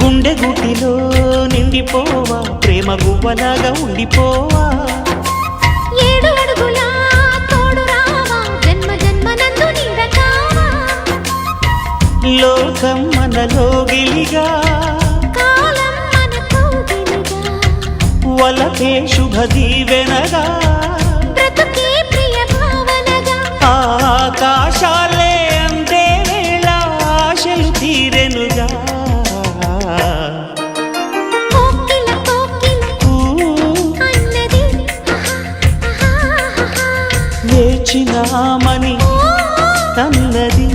గుండె గుటిలో నిండిపోవా ప్రేమ గువ్వలాగా ఉండిపోవా ఏడు అడుగుల తోడు రావా జన్మ జన్మనందు నీడకావా లోకం మనలో గిలిగా కాలం మన కౌగిలిగా వలకే శుభ దీవెనగా బ్రతుకే ప్రియ భావనగా ఆకాశాలే అందే వేళ ఆశలు తీరెనుగా కోకిల కోకిల అన్నది వేచినామని తన్నది